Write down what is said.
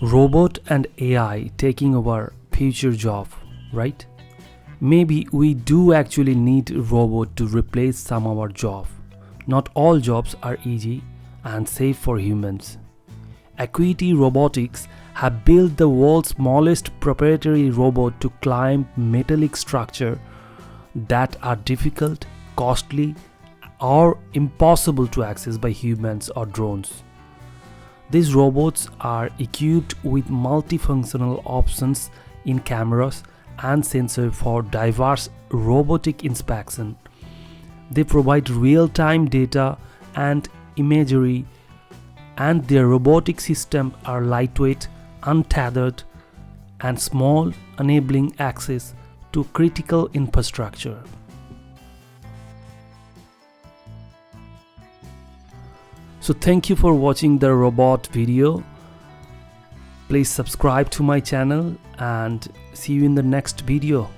Robot and AI taking over future job, right? Maybe we do actually need robot to replace some of our job. Not all jobs are easy and safe for humans. Acuity Robotics have built the world's smallest proprietary robot to climb metallic structure that are difficult, costly, or impossible to access by humans or drones. These robots are equipped with multifunctional options in cameras and sensors for diverse robotic inspection. They provide real-time data and imagery, and their robotic systems are lightweight, untethered, and small, enabling access to critical infrastructure. So thank you for watching the robot video. Please subscribe to my channel and see you in the next video.